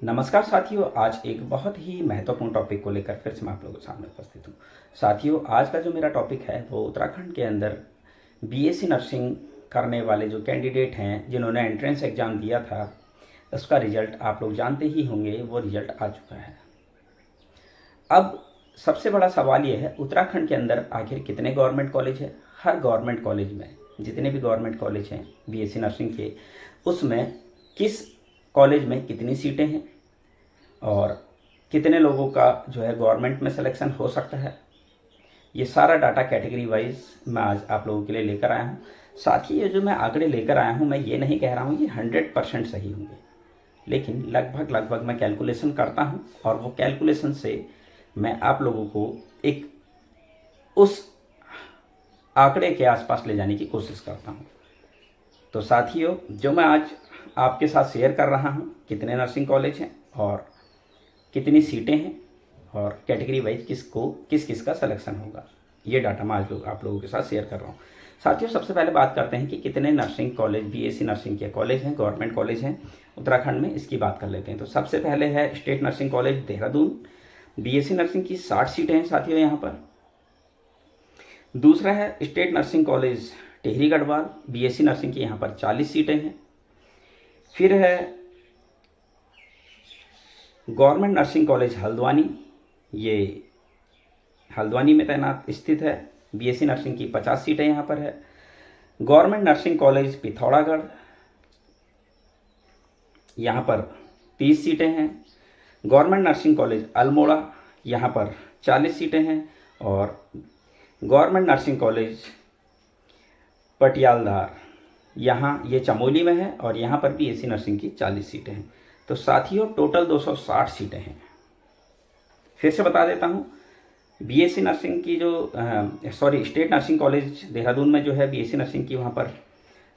नमस्कार साथियों, आज एक बहुत ही महत्वपूर्ण टॉपिक को लेकर फिर से मैं आप लोगों के सामने उपस्थित हूँ। साथियों, आज का जो मेरा टॉपिक है वो उत्तराखंड के अंदर बीएससी नर्सिंग करने वाले जो कैंडिडेट हैं जिन्होंने एंट्रेंस एग्ज़ाम दिया था, उसका रिज़ल्ट आप लोग जानते ही होंगे। वो रिज़ल्ट आ चुका है। अब सबसे बड़ा सवाल ये है, उत्तराखंड के अंदर आखिर कितने गवर्नमेंट कॉलेज हैं। हर गवर्नमेंट कॉलेज में, जितने भी गवर्नमेंट कॉलेज हैं बीएससी नर्सिंग के, उसमें किस कॉलेज में कितनी सीटें हैं और कितने लोगों का जो है गवर्नमेंट में सिलेक्शन हो सकता है। ये सारा डाटा कैटेगरी वाइज मैं आज आप लोगों के लिए लेकर आया हूँ। साथ ही ये जो मैं आंकड़े लेकर आया हूँ, मैं ये नहीं कह रहा हूँ ये 100% सही होंगे, लेकिन लगभग मैं कैलकुलेशन करता हूँ और वो कैलकुलेशन से मैं आप लोगों को एक उस आंकड़े के आसपास ले जाने की कोशिश करता हूँ। तो साथियों, जो मैं आज आपके साथ शेयर कर रहा हूँ, कितने नर्सिंग कॉलेज हैं और कितनी सीटें हैं और कैटेगरी वाइज किस किस का सिलेक्शन होगा, ये डाटा मैं आज आप लोगों के साथ शेयर कर रहा हूँ। साथियों, सबसे पहले बात करते हैं कि कितने नर्सिंग कॉलेज, बीएससी नर्सिंग के कॉलेज हैं, गवर्नमेंट कॉलेज हैं उत्तराखंड में, इसकी बात कर लेते हैं। तो सबसे पहले है state nursing college Dehradun, BSc nursing की 60 सीटें हैं साथियों यहाँ पर। दूसरा है state nursing college Tehri Garhwal, BSc nursing की यहाँ पर 40 सीटें हैं। फिर है गवर्नमेंट नर्सिंग कॉलेज हल्द्वानी, ये हल्द्वानी में तैनात स्थित है, बीएससी नर्सिंग की 50 सीटें यहाँ पर है। गवर्नमेंट नर्सिंग कॉलेज पिथौरागढ़, यहाँ पर 30 सीटें हैं। गवर्नमेंट नर्सिंग कॉलेज अल्मोड़ा, यहाँ पर 40 सीटें हैं। और गवर्नमेंट नर्सिंग कॉलेज पटियालदार, यहाँ ये चमोली में है और यहाँ पर भी एसी नर्सिंग की 40 सीटें हैं। तो साथियों, टोटल 260 सीटें हैं। फिर से बता देता हूँ, बीएससी नर्सिंग की जो स्टेट नर्सिंग कॉलेज देहरादून में जो है बीएससी नर्सिंग की, वहाँ पर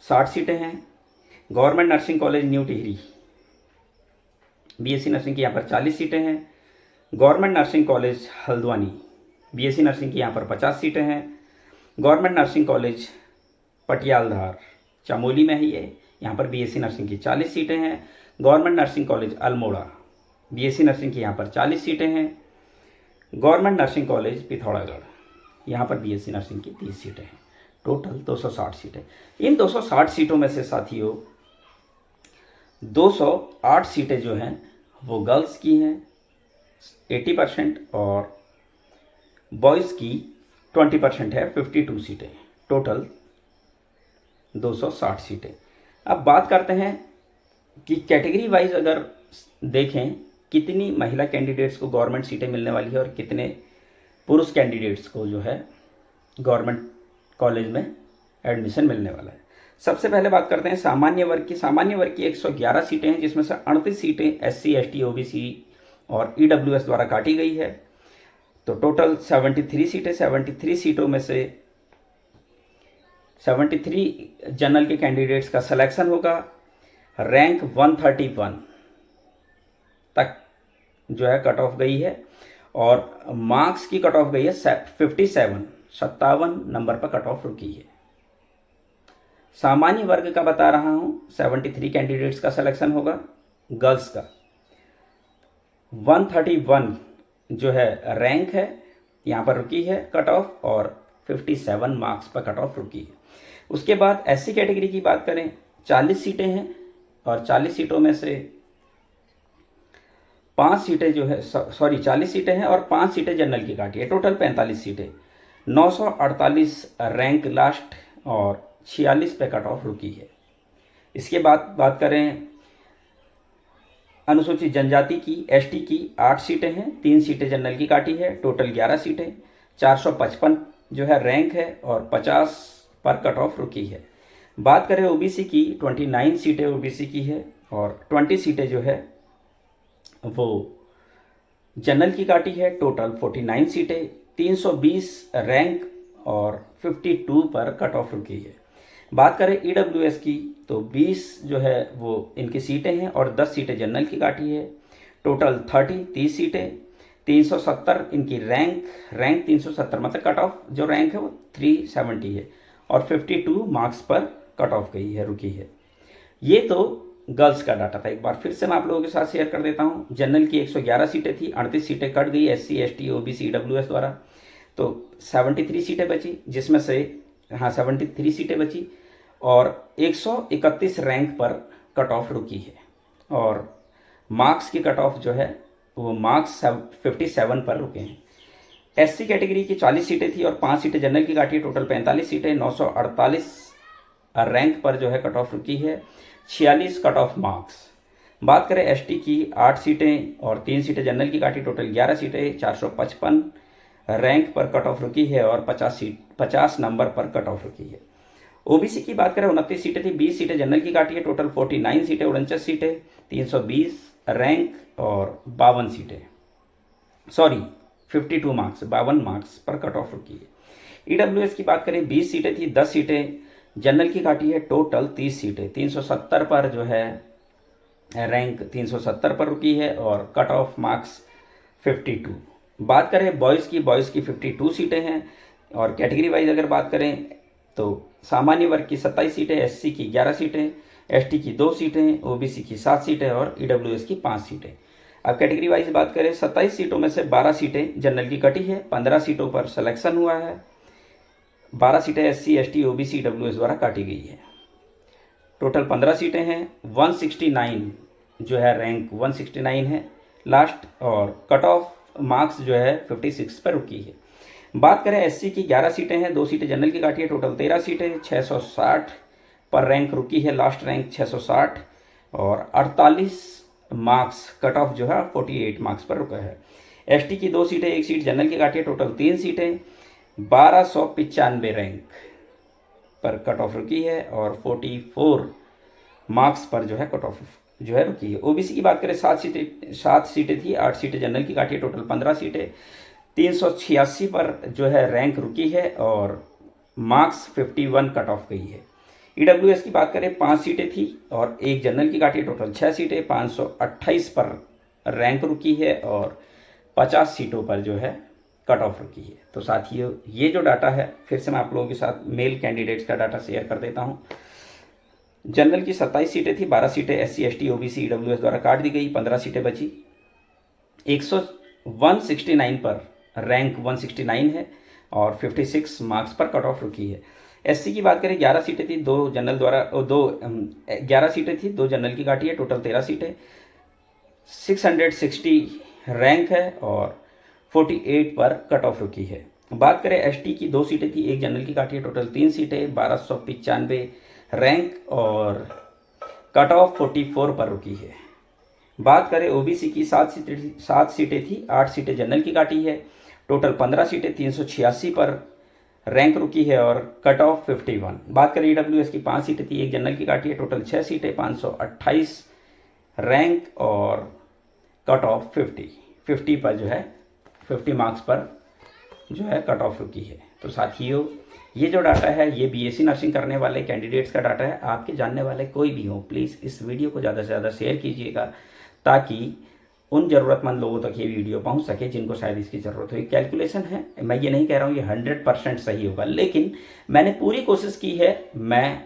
60 सीटें हैं। Government nursing college new Tehri, BSc nursing की यहाँ पर 40 सीटें हैं। Government nursing college Haldwani, BSc nursing की यहाँ पर 50 सीटें हैं। गवर्नमेंट नर्सिंग कॉलेज पटियालधार, चमोली में है ये, यहाँ पर बीएससी नर्सिंग की 40 सीटें हैं। Government nursing college Almora, BSc nursing की यहाँ पर 40 सीटें हैं। गवर्नमेंट नर्सिंग कॉलेज पिथौरागढ़, यहाँ पर बीएससी नर्सिंग की 30 सीटें हैं। टोटल 260 सीटें। इन 260 सीटों में से साथियों 208 सीटें जो हैं वो गर्ल्स की हैं 80%, और बॉयज़ की 20% है, 52 सीटें। टोटल 260 सीटें। अब बात करते हैं कि कैटेगरी वाइज अगर देखें कितनी महिला कैंडिडेट्स को गवर्नमेंट सीटें मिलने वाली है और कितने पुरुष कैंडिडेट्स को जो है गवर्नमेंट कॉलेज में एडमिशन मिलने वाला है। सबसे पहले बात करते हैं सामान्य वर्ग की। सामान्य वर्ग की 111 सीटें हैं, जिसमें से 38 सीटें एससी, एसटी, ओबीसी और ईडब्ल्यूएस द्वारा काटी गई है। तो टोटल 73 सीटें। 73 सीटों में से 73 जनरल के कैंडिडेट्स का सिलेक्शन होगा। रैंक 131 तक जो है कट ऑफ गई है और मार्क्स की कट ऑफ गई है 57 नंबर पर कट ऑफ रुकी है। सामान्य वर्ग का बता रहा हूं, 73 कैंडिडेट्स का सिलेक्शन होगा। गर्ल्स का 131 जो है रैंक है, यहाँ पर रुकी है कट ऑफ, और 57 मार्क्स पर कट ऑफ रुकी है। उसके बाद एससी कैटेगरी की बात करें, 40 सीटें हैं और 40 सीटों में से 5 सीटें जो है 40 सीटें हैं और 5 सीटें जनरल की काटी है। टोटल 45 सीटें। 948 रैंक लास्ट और 46 पे कट ऑफ रुकी है। इसके बाद बात करें अनुसूचित जनजाति की, एसटी की 8 सीटें हैं, 3 सीटें जनरल की काटी है। टोटल 11 सीटें। 455 जो है रैंक है और 50 पर कट ऑफ रुकी है। बात करें ओबीसी की, 29 सीटें ओबीसी की है और 20 सीटें जो है वो जनरल की काटी है। टोटल 49 सीटें, 320 रैंक और 52 पर कट ऑफ रुकी है। बात करें ईडब्ल्यूएस की, तो 20 जो है वो इनकी सीटें हैं और 10 सीटें जनरल की काटी है। टोटल 30 सीटें, 370 इनकी रैंक 370 मतलब कट ऑफ जो रैंक है वो 370 है और 52 मार्क्स पर कट ऑफ गई है, रुकी है। ये तो गर्ल्स का डाटा था। एक बार फिर से मैं आप लोगों के साथ शेयर कर देता हूँ। जनरल की 111 सीटें थी, 38 सीटें कट गई SC ST OBC EWS द्वारा, तो 73 सीटें बची, जिसमें से 73 सीटें बची और 131 रैंक पर कट ऑफ रुकी है और मार्क्स की कट ऑफ जो है वो मार्क्स 57 पर रुके हैं। SC कैटेगरी की 40 सीटें थी और 5 सीटें जनरल की काटी है, टोटल 45 सीटें, 948 रैंक पर जो है कट ऑफ रुकी है, 46 कट ऑफ मार्क्स। बात करें ST की 8 सीटें और 3 सीटें जनरल की काटी, टोटल 11 सीटें, 455 रैंक पर कट ऑफ रुकी है और 50 नंबर पर कट ऑफ रुकी है। OBC की बात करें 29 सीटें थी, 20 सीटें जनरल की काटी है, टोटल 49 सीटें, 49 सीटें, 320 रैंक और 52 सीटें, 52 मार्क्स, 52 मार्क्स पर कट ऑफ रुकी है। EWS की बात करें 20 सीटें थी, 10 सीटें जनरल की काटी है, टोटल 30 सीटें, 370 पर जो है रैंक 370 पर रुकी है और कट ऑफ मार्क्स 52। बात करें बॉयज़ की 52 सीटें हैं और कैटेगरी वाइज अगर बात करें तो सामान्य वर्ग की 27 सीटें, SC की 11 सीटें, ST की 2 सीटें, OBC की 7 सीटें और EWS की 5 सीटें। अब कैटेगरी वाइज बात करें 27 सीटों में से 12 सीटें जनरल की कटी है, 15 सीटों पर सिलेक्शन हुआ है, 12 सीटें SC ST OBC EWS द्वारा काटी गई है। टोटल 15 सीटें हैं, 169 जो है रैंक 169 है लास्ट और कट ऑफ मार्क्स जो है 56 पर रुकी है। बात करें SC की 11 सीटें हैं, 2 सीटें जनरल की काटी है, टोटल 13 सीटें, 660 पर रैंक रुकी है, लास्ट रैंक 660 और 48 मार्क्स, कट ऑफ जो है 48 मार्क्स पर रुका है। ST की 2 सीटें, 1 सीट जनरल की काटी है, टोटल 3 सीटें, 1295 रैंक पर कट ऑफ रुकी है और 44 मार्क्स पर जो है कट ऑफ जो है रुकी है। OBC की बात करें 7 सीटें थी, 8 सीटें जनरल की काटी है, टोटल 15 सीटें, 386 पर जो है रैंक रुकी है और मार्क्स 51 कट ऑफ गई है। EWS की बात करें 5 सीटें थी और 1 जनरल की काटी है, टोटल 6 सीटें, 528 पर रैंक रुकी है और 50 सीटों पर जो है कट ऑफ रुकी है। तो साथियों ये जो डाटा है फिर से मैं आप लोगों के साथ मेल कैंडिडेट्स का डाटा शेयर कर देता हूँ। जनरल की 27 सीटें थी, 12 सीटें SC ST OBC EWS द्वारा काट दी गई, 15 सीटें बची, 169 पर रैंक 169 है और 56 मार्क्स पर कट ऑफ रुकी है। SC की बात करें 11 सीटें थी, 2 जनरल की काटी है, टोटल 13 सीटें, 660 रैंक है और 48 पर कट ऑफ रुकी है। बात करें ST की 2 सीटें थी, 1 जनरल की काटी है, टोटल 3 सीटें, 1295 रैंक और कट ऑफ 44 पर रुकी है। बात करें OBC की 7 सीटें थी, 8 सीटें जनरल की काटी है, टोटल 15 सीटें, 386 पर रैंक रुकी है और कट ऑफ 51। बात करें EWS की 5 सीटें थी, 1 जनरल की काटी है, टोटल 6 सीटें, 528 रैंक और कट ऑफ 50 पर जो है 50 मार्क्स पर जो है कट ऑफ रुकी है। तो साथियों ये जो डाटा है ये BSc नर्सिंग करने वाले कैंडिडेट्स का डाटा है। आपके जानने वाले कोई भी हो प्लीज़ इस वीडियो को ज़्यादा से ज़्यादा शेयर कीजिएगा ताकि उन ज़रूरतमंद लोगों तक ये वीडियो पहुंच सके जिनको शायद इसकी ज़रूरत हो। ये कैलकुलेशन है, मैं ये नहीं कह रहा हूँ ये 100% सही होगा, लेकिन मैंने पूरी कोशिश की है मैं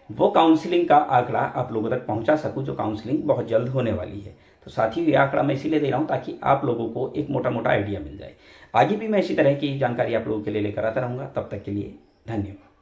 वो काउंसलिंग का आंकड़ा आप लोगों तक पहुंचा सकूं जो काउंसलिंग बहुत जल्द होने वाली है। तो साथियों ये आंकड़ा मैं इसीलिए दे रहा हूं ताकि आप लोगों को एक मोटा मोटा आइडिया मिल जाए। आगे भी मैं इसी तरह की जानकारी आप लोगों के लिए लेकर आता रहूँगा। तब तक के लिए धन्यवाद।